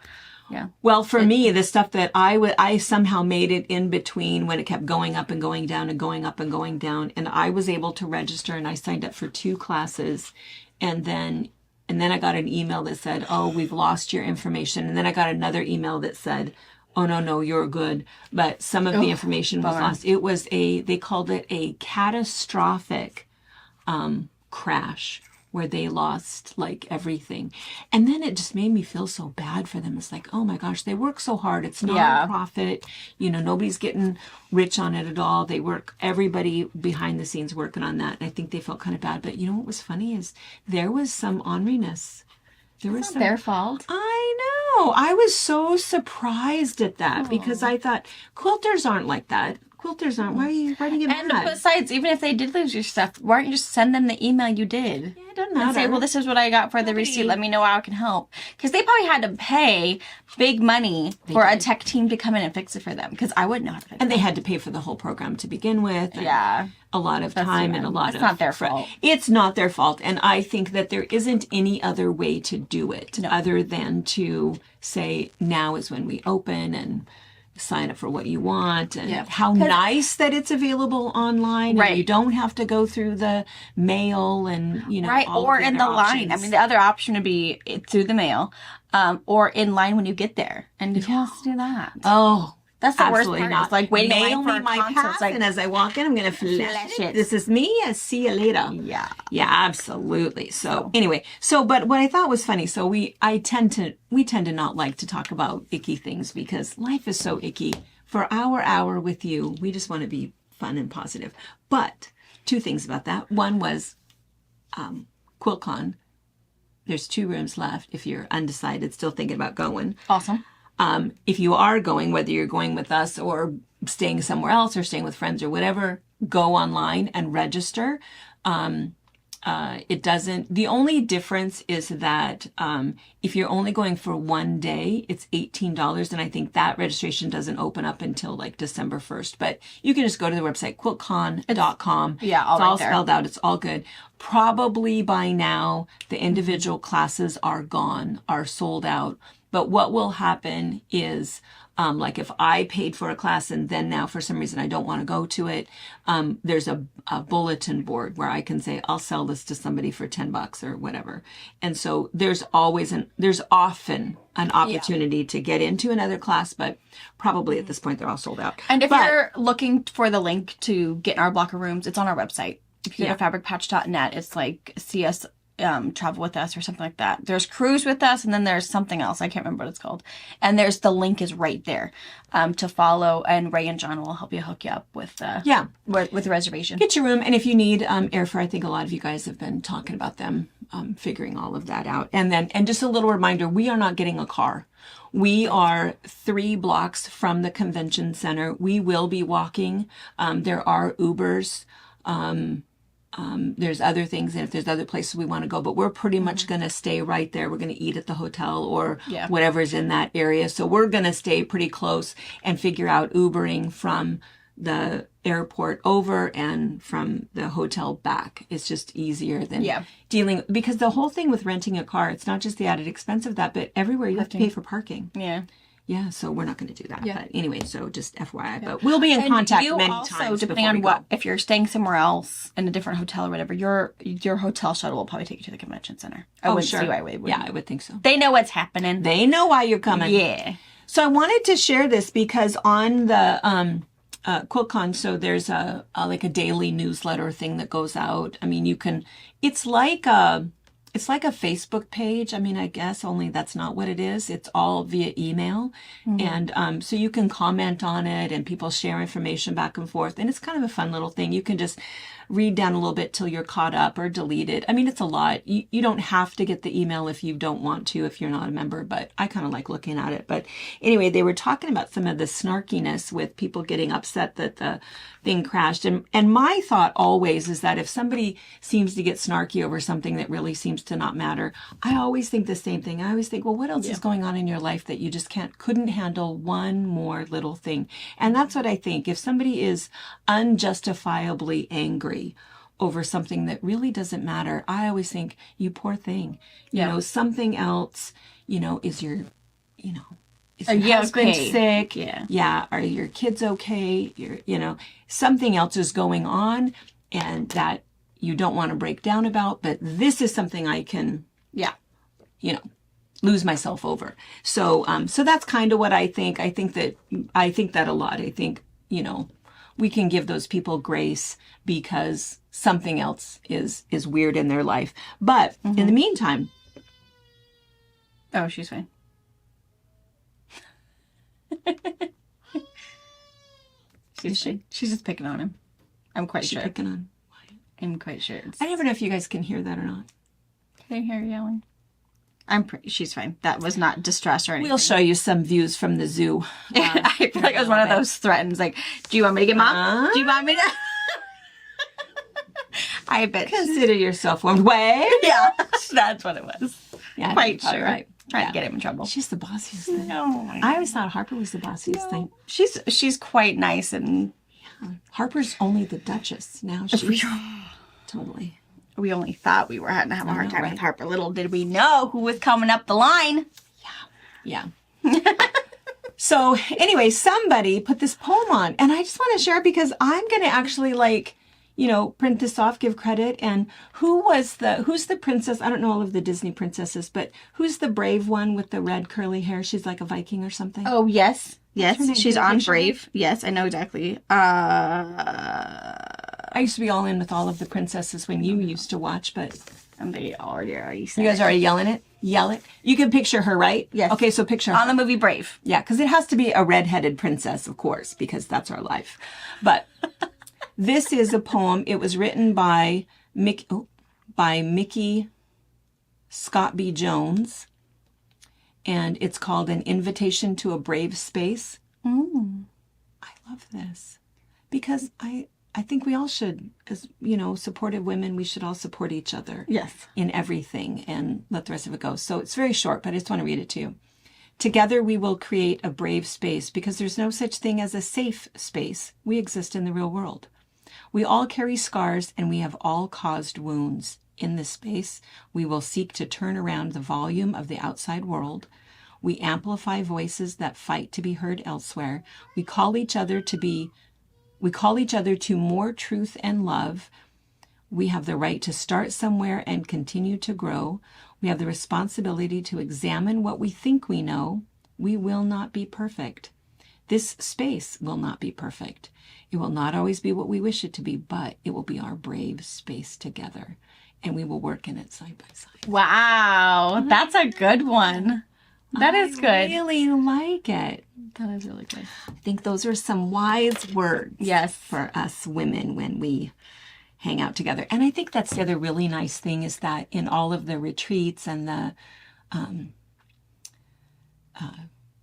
yeah. Well, for me, the stuff that I somehow made it in between when it kept going up and going down and going up and going down. And I was able to register and I signed up for 2 classes. And then I got an email that said, oh, we've lost your information. And then I got another email that said, oh, no, you're good. But some of the information was lost. It was they called it a catastrophic crash, where they lost everything. And then it just made me feel so bad for them. It's like, oh my gosh, they work so hard. It's not a profit. Nobody's getting rich on it at all. Everybody behind the scenes working on that. And I think they felt kind of bad. But what was funny is there was some orneriness. There was some, their fault. I know. I was so surprised at that because I thought quilters aren't like that. Quilters aren't. Why do you get And mad? besides, even if they did lose your stuff, why don't you just send them the email you did? Yeah, it doesn't And say, matter. well, this is what I got for the receipt. Let me know how I can help. Because they probably had to pay big money for a tech team to come in and fix it for them. Because I wouldn't know how to fix it. And they had to pay for the whole program to begin with. And Yeah. a lot of time and a lot of... It's not their fault. It's not their fault. And I think that there isn't any other way to do it other than to say, now is when we open and sign up for what you want. And how nice that it's available online. Right. And you don't have to go through the mail and, Right, or in the line. I mean, the other option would be through the mail, or in line when you get there. And who wants to do that? Oh, that's the absolutely worst part. not. It's like waiting in Mail line for me a my consult. pass, It's like, and as I walk in, I'm going to flash it. it. This is me. I see you later. yeah. Yeah, absolutely. So anyway, but what I thought was funny. So we tend to not like to talk about icky things because life is so icky. For our hour with you, we just want to be fun and positive. But two things about that. One was Quiltcon. There's 2 rooms left if you're undecided, still thinking about going. Awesome. If you are going, whether you're going with us or staying somewhere else or staying with friends or whatever, go online and register. The only difference is that if you're only going for one day, it's $18. And I think that registration doesn't open up until like December 1st. But you can just go to the website, quiltcon.com. All it's right all there. spelled out. It's all good. Probably by now, the individual classes are gone, are sold out. But what will happen is, like if I paid for a class and then now for some reason I don't want to go to it, there's a bulletin board where I can say, I'll sell this to somebody for $10 or whatever. And so there's often an opportunity to get into another class, but probably at this point they're all sold out. And if you're looking for the link to get in our block of rooms, it's on our website. If you go to fabricpatch.net, it's like see us travel with us or something like that. There's cruise with us, and then there's something else. I can't remember what it's called. And there's the link is right there to follow. And Ray and John will help you hook you up with with the reservation. Get your room, and if you need airfare, I think a lot of you guys have been talking about them figuring all of that out. And just a little reminder: we are not getting a car. We are 3 blocks from the convention center. We will be walking. There are Ubers. There's other things, and if there's other places we want to go, but we're pretty much going to stay right there. We're going to eat at the hotel or whatever's in that area. So we're going to stay pretty close and figure out Ubering from the airport over and from the hotel back. It's just easier than dealing, because the whole thing with renting a car, it's not just the added expense of that, but everywhere you have to pay for parking. Yeah, so we're not going to do that. But anyway, so just FYI. But we'll be in contact many times. Depending on what, if you're staying somewhere else in a different hotel or whatever, your hotel shuttle will probably take you to the convention center. I wouldn't see why they wouldn't. Yeah, I would think so. They know what's happening. They know why you're coming. Yeah. So I wanted to share this because on the Quiltcon, so there's a daily newsletter thing that goes out. I mean, it's like a Facebook page. I mean, I guess only that's not what it is. It's all via email. And so you can comment on it and people share information back and forth. And it's kind of a fun little thing. You can just read down a little bit till you're caught up or delete it. I mean, it's a lot. You don't have to get the email if you don't want to, if you're not a member, but I kind of like looking at it. But anyway, they were talking about some of the snarkiness with people getting upset that the thing crashed. And my thought always is that if somebody seems to get snarky over something that really seems to not matter, I always think the same thing. I always think, well, what else is going on in your life that you just couldn't handle one more little thing? And that's what I think. If somebody is unjustifiably angry over something that really doesn't matter, I always think, you poor thing. You know, something else, is your, is your husband sick? Yeah. Are your kids okay? Something else is going on and that you don't want to break down about, but this is something I can, lose myself over. So, so that's kind of what I think. I think that a lot. I think, we can give those people grace because something else is weird in their life. But in the meantime. Oh, she's fine. She's just picking on him. I'm quite sure. Picking on? I'm quite sure. I never know if you guys can hear that or not. Can you hear her yelling? She's fine. That was not distress or anything. We'll show you some views from the zoo. I feel like it was one of those threatens. Like, do you want me to get Mom? Do you want me to? I bet. Consider yourself warmed. Way. Yeah, that's what it was. Yeah, quite sure. Right. Trying to get him in trouble. She's the bossiest thing. No, I always thought Harper was the bossiest thing. She's quite nice and. Harper's only the Duchess now. She's totally. We only thought we were having to have a hard time with Harper. Little did we know who was coming up the line. Yeah. So anyway, somebody put this poem on, and I just want to share it because I'm going to actually print this off, give credit. And who's the princess? I don't know all of the Disney princesses, but who's the brave one with the red curly hair? She's like a Viking or something. Oh, yes. Yes, she's on Irrigation? Brave. Yes, I know exactly. I used to be all in with all of the princesses when you used to watch, but and they already said you guys already yelling it? Yell it? You can picture her, right? Yes. Okay, so picture her. On the movie Brave. Yeah, because it has to be a red-headed princess, of course, because that's our life. But this is a poem. It was written by Mickey Scott B. Jones, and it's called An Invitation to a Brave Space. I love this because I think we all should, as supportive women, we should all support each other. Yes. In everything and let the rest of it go. So it's very short, but I just want to read it to you. Together we will create a brave space because there's no such thing as a safe space. We exist in the real world. We all carry scars and we have all caused wounds. In this space, we will seek to turn around the volume of the outside world. We amplify voices that fight to be heard elsewhere. We call each other to more truth and love. We have the right to start somewhere and continue to grow. We have the responsibility to examine what we think we know. We will not be perfect. This space will not be perfect. It will not always be what we wish it to be, but it will be our brave space together. And we will work in it side by side. Wow. That's a good one. That is good. I really like it. That is really good. I think those are some wise words for us women when we hang out together. And I think that's the other really nice thing is that in all of the retreats and the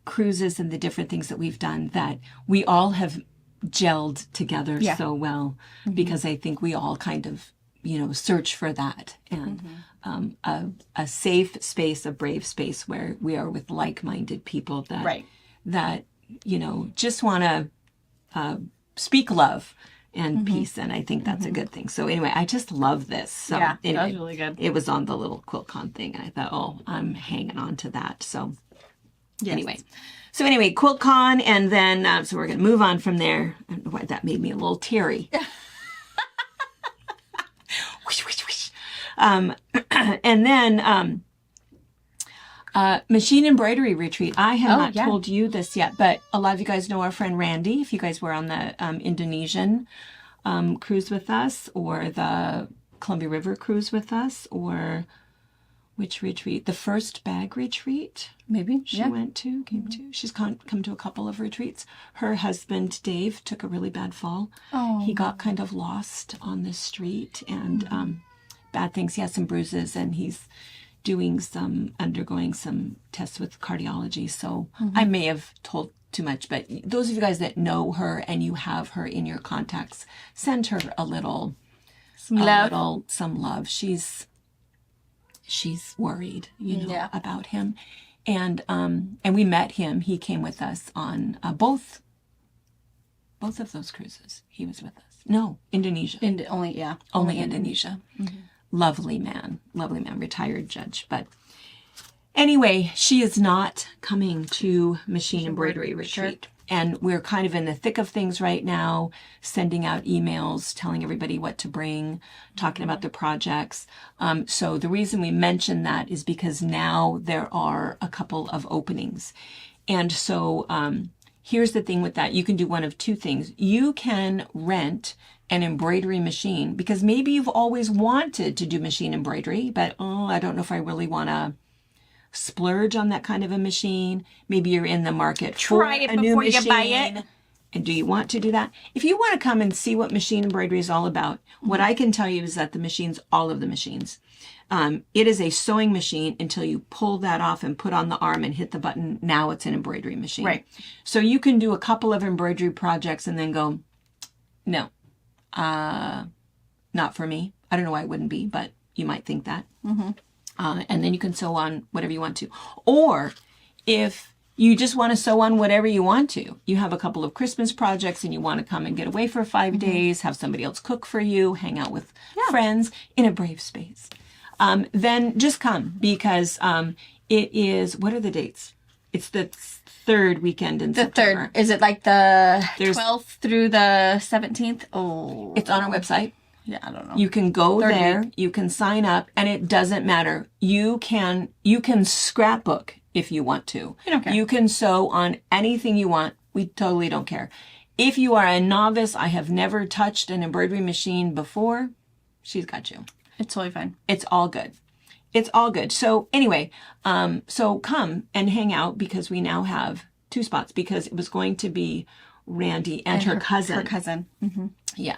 cruises and the different things that we've done, that we all have gelled together so well because I think we all kind of search for that and a safe space, a brave space where we are with like-minded people that just want to speak love and peace, and I think that's a good thing. So anyway, I just love this. So anyway, that was really good. It was on the little Quiltcon thing, and I thought, I'm hanging on to that. So anyway, Quiltcon, and then so we're going to move on from there. I don't know why that made me a little teary. And then machine embroidery retreat. I have not told you this yet, but a lot of you guys know our friend Randy. If you guys were on the Indonesian cruise with us, or the Columbia River cruise with us, or which retreat? The first bag retreat, maybe she came to. She's come to a couple of retreats. Her husband, Dave, took a really bad fall. Oh. He got kind of lost on the street and bad things. He has some bruises and he's undergoing some tests with cardiology. So I may have told too much, but those of you guys that know her and you have her in your contacts, send her some love. She's worried, about him. And we met him. He came with us on both of those cruises. He was with us. No, Indonesia. Only Indonesia. Mm-hmm. Lovely man, retired judge. But anyway, she is not coming to machine embroidery retreat. And we're kind of in the thick of things right now, sending out emails, telling everybody what to bring, talking about the projects. So the reason we mention that is because now there are a couple of openings. And so here's the thing with that. You can do one of two things. You can rent an embroidery machine, because maybe you've always wanted to do machine embroidery, but I don't know if I really want to splurge on that kind of a machine. Maybe you're in the market for a new machine. You buy it. And do you want to do that? If you want to come and see what machine embroidery is all about, what I can tell you is that all of the machines, It is a sewing machine until you pull that off and put on the arm and hit the button. Now it's an embroidery machine. Right. So you can do a couple of embroidery projects and then go, no, not for me. I don't know why it wouldn't be, but you might think that. And then you can sew on whatever you want to. Or if you just want to sew on whatever you want to, you have a couple of Christmas projects and you want to come and get away for 5 days, have somebody else cook for you, hang out with friends in a brave space, then just come, because it is, what are the dates? It's the third weekend in September. Is it like the 12th through the 17th? Oh. It's on our website. Yeah, I don't know. You can go there, you can sign up, and it doesn't matter. You can scrapbook if you want to. I don't care. You can sew on anything you want. We totally don't care. If you are a novice, I have never touched an embroidery machine before, she's got you. It's totally fine. It's all good. It's all good. So anyway, so come and hang out, because we now have 2 spots, because it was going to be Randy and her cousin. Her cousin. Mm-hmm. Yeah.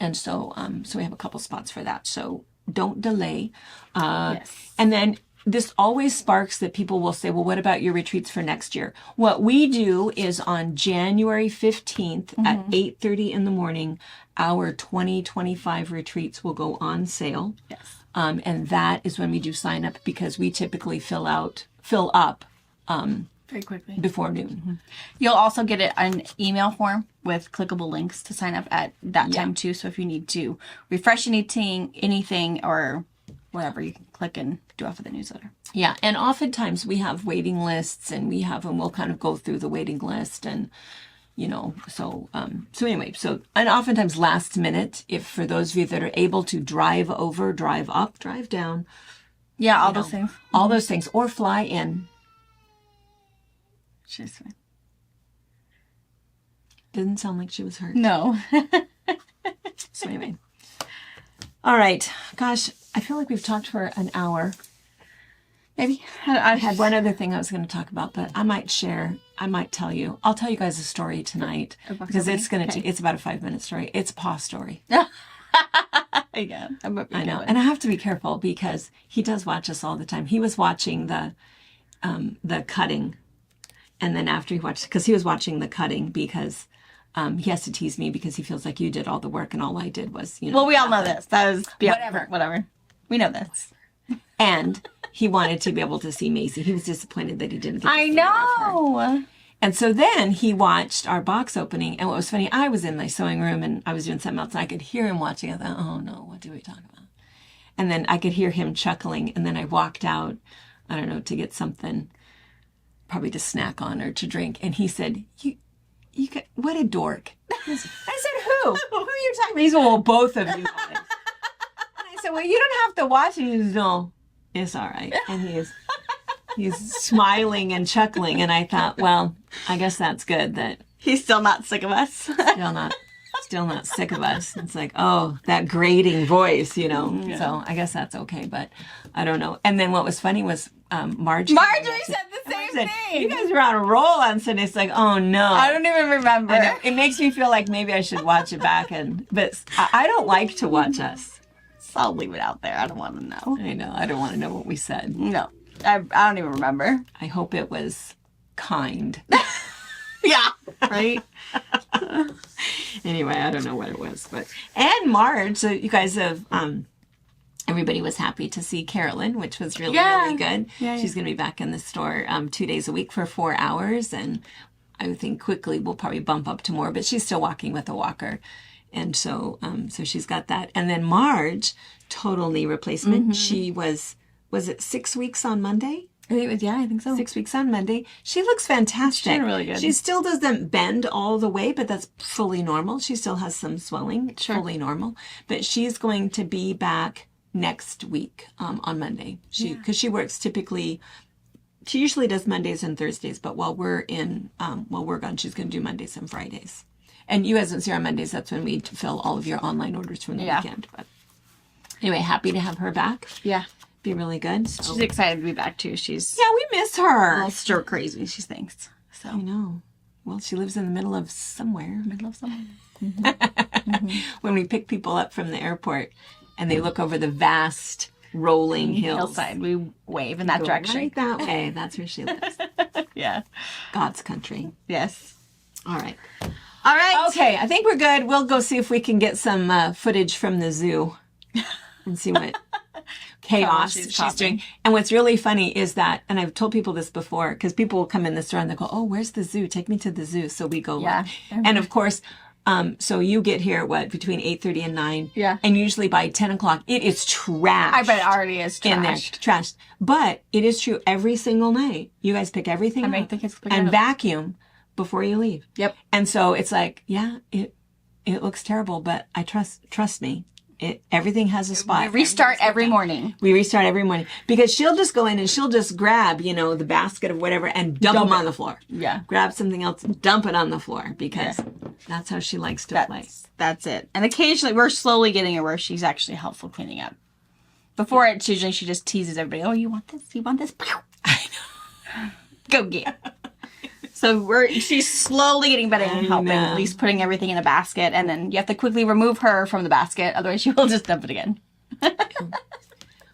And so, so we have a couple spots for that. So don't delay. Yes. And then this always sparks that people will say, well, what about your retreats for next year? What we do is on January 15th at 8:30 in the morning, our 2025 retreats will go on sale. Yes. And that is when we do sign up, because we typically fill up Very quickly. before noon. You'll also get an email form with clickable links to sign up at that time too. So if you need to refresh anything or whatever, you can click and do off of the newsletter. Yeah. And oftentimes we have waiting lists, and we'll kind of go through the waiting list, and, so anyway, and oftentimes last minute, if for those of you that are able to drive over, drive up, drive down. Yeah. All those things. All those things, or fly in. She's fine. Didn't sound like she was hurt. No. So anyway. All right. Gosh, I feel like we've talked for an hour. Maybe. I had one other thing I was going to talk about, but I might tell you. I'll tell you guys a story tonight, because it's it's about a 5-minute story. It's Pa's story. Yeah. I know. And I have to be careful, because he does watch us all the time. He was watching the cutting. And then after he watched, because he was watching the cutting, because he has to tease me, because he feels like you did all the work and all I did was, Well, we all know this. That was whatever. We know this. And he wanted to be able to see Macy. He was disappointed that he didn't get to see more of her. know. And so then he watched our box opening. And what was funny, I was in my sewing room and I was doing something else, and I could hear him watching. I thought, oh no, what do we talk about? And then I could hear him chuckling. And then I walked out, I don't know, to get something, probably to snack on or to drink. And he said, you got, what a dork. I said, who? Who are you talking about? He said, well, both of you. And I said, well, you don't have to watch it. He says, no, it's all right. And he's smiling and chuckling. And I thought, well, I guess that's good that He's still not sick of us. still not sick of us. It's like, oh, that grating voice, Yeah. So I guess that's okay, but I don't know. And then what was funny was Marjorie said the same thing. You guys were on a roll on Sunday. It's like, oh no. I don't even remember. I know. It makes me feel like maybe I should watch it back, but I don't like to watch us. So I'll leave it out there. I don't want to know. I know. I don't want to know what we said. No. I don't even remember. I hope it was kind. Yeah. Right? Anyway, I don't know what it was, and Marge, so you guys have, everybody was happy to see Carolyn, which was really, really good. Yeah, She's going to be back in the store 2 days a week for 4 hours, and I would think quickly we'll probably bump up to more, but she's still walking with a walker. And so she's got that. And then Marge, total knee replacement. Mm-hmm. She was it 6 weeks on Monday? I think so. 6 weeks on Monday. She looks fantastic. She's doing really good. She still doesn't bend all the way, but that's fully normal. She still has some swelling, fully normal. But she's going to be back next week on Monday. Because she works typically, she usually does Mondays and Thursdays, but while we're gone, she's going to do Mondays and Fridays. And you guys don't see her on Mondays. That's when we fill all of your online orders from the weekend. But anyway, happy to have her back. Yeah. Be really good. So. She's excited to be back too. She's we miss her. all stir crazy, she thinks. So I know. Well, she lives in the middle of somewhere. Mm-hmm. When we pick people up from the airport and they look over the vast rolling hills. Hillside. We wave in that Go direction. right that way. That's where she lives. Yeah. God's country. Yes. All right. All right. Okay, I think we're good. We'll go see if we can get some footage from the zoo and see what chaos she's doing. And what's really funny is that, and I've told people this before, because people will come in the store and they go, oh, where's the zoo? Take me to the zoo. So we go. Yeah. And of course, so you get here, between 8:30 and 9? Yeah. And usually by 10 o'clock, it is trashed. I bet it already is trashed. In there, trashed. But it is true every single night. You guys pick everything up and vacuum before you leave. Yep. And so it's like, yeah, it looks terrible, but I trust me. Everything has a spot. We restart every morning. We restart every morning because she'll just go in and she'll just grab, the basket of whatever and dump them on the floor. Yeah. Grab something else, dump it on the floor because that's how she likes to play. That's it. And occasionally we're slowly getting her where she's actually helpful cleaning up. Before it's usually she just teases everybody. Oh, you want this? You want this? I know. Go get it. So she's slowly getting better and helping, at least putting everything in a basket. And then you have to quickly remove her from the basket. Otherwise, she will just dump it again.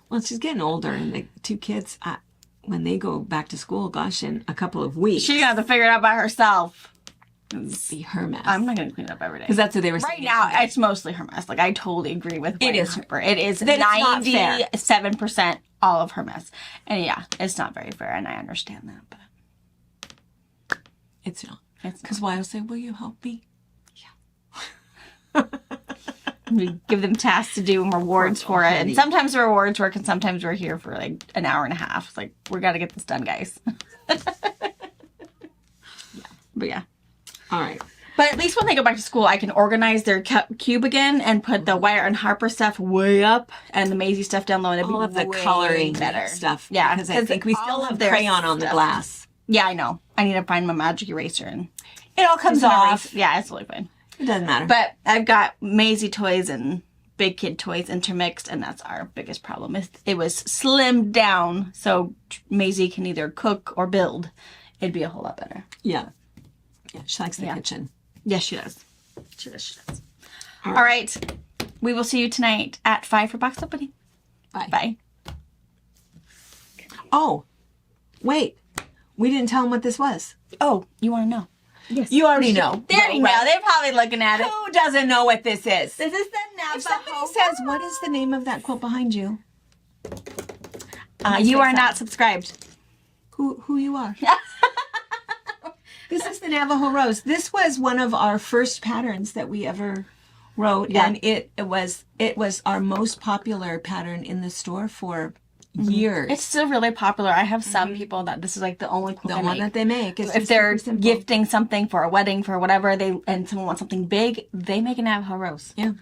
Well, she's getting older. And the two kids, when they go back to school, gosh, in a couple of weeks. She's going to have to figure it out by herself. It'll be her mess. I'm not going to clean it up every day. Because that's what they were saying. Right now, it's mostly her mess. Like, I totally agree with it is Harper. It is 97% all of her mess. And yeah, it's not very fair. And I understand that. But it's not. Because why will say, will you help me? Yeah. We give them tasks to do and rewards for it. And sometimes the rewards work and sometimes we're here for like an hour and a half. It's like, we got to get this done, guys. But yeah. All right. But at least when they go back to school, I can organize their cube again and put the Wire and Harper stuff way up and the Maisie stuff down low. And all of the coloring better stuff. Yeah. Because I think we still have crayon on the glass. Yeah, I know. I need to find my magic eraser and it all comes off. Yeah, it's totally fine. It doesn't matter. But I've got Maisie toys and big kid toys intermixed, and that's our biggest problem. It was slimmed down so Maisie can either cook or build. It'd be a whole lot better. Yeah. Yeah, she likes the kitchen. Yes, she does. She does. All right. We will see you tonight at 5 for box opening. Bye. Bye. Oh, wait. We didn't tell them what this was. Oh, you want to know? Yes. You already know. They already know. They're probably looking at it. Who doesn't know what this is? This is the Navajo. If somebody says, what is the name of that quilt behind you? You are not subscribed. Who you are? This is the Navajo Rose. This was one of our first patterns that we ever wrote, and it was our most popular pattern in the store for years. It's still really popular. I have some people that this is like the only quilt that they make. It's if they're gifting something for a wedding, for whatever, and someone wants something big, they make a Navajo Rose. Yeah.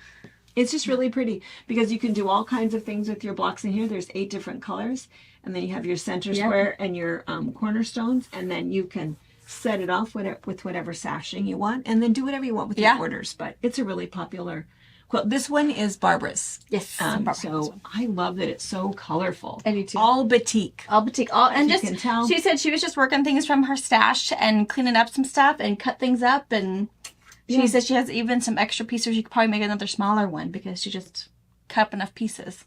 It's just really pretty because you can do all kinds of things with your blocks in here. There's 8 different colors, and then you have your center square and your cornerstones, and then you can set it off with whatever sashing you want, and then do whatever you want with your borders. But it's a really popular quilt. This one is Barbara's. Yes. So I love that it's so colorful. I do too. All batik. All batik. And you can tell. She said she was just working things from her stash and cleaning up some stuff and cut things up. And she said she has even some extra pieces. She could probably make another smaller one because she just cut up enough pieces.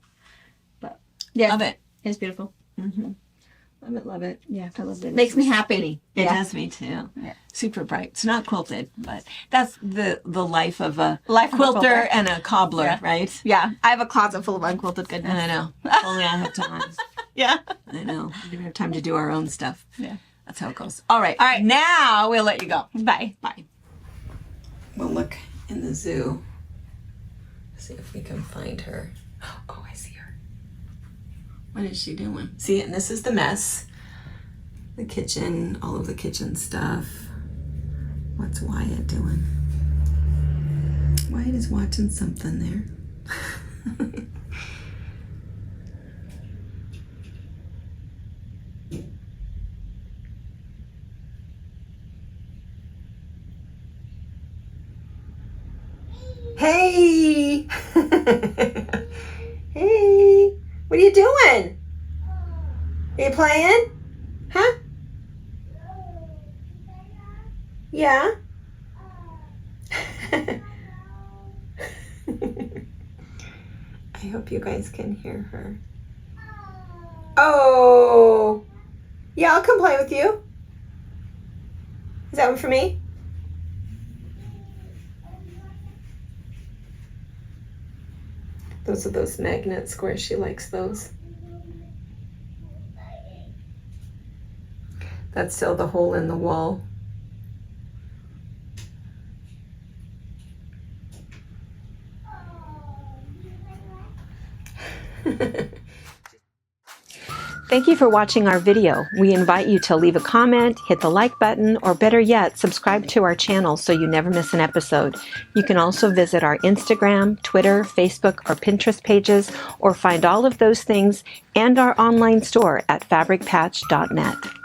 But yeah, love it. It's beautiful. Mm-hmm. Love it. Yeah, I love it. Makes me happy. It does me too. Yeah. Super bright. It's not quilted, but that's the life of a quilter and a cobbler, right? Yeah. I have a closet full of unquilted goodness. And I know. Only I have time. Yeah. I know. We don't have time to do our own stuff. Yeah. That's how it goes. All right. Now we'll let you go. Bye. Bye. We'll look in the zoo. See if we can find her. Oh, I see her. What is she doing? See, and this is the mess. The kitchen, all of the kitchen stuff. What's Wyatt doing? Wyatt is watching something there. Hey! Hey! What are you doing? Are you playing? Huh? Yeah? I hope you guys can hear her. Oh, yeah, I'll come play with you. Is that one for me? Those are those magnet squares. She likes those. That's still the hole in the wall. Thank you for watching our video. We invite you to leave a comment, hit the like button, or better yet, subscribe to our channel so you never miss an episode. You can also visit our Instagram, Twitter, Facebook, or Pinterest pages, or find all of those things and our online store at fabricpatch.net.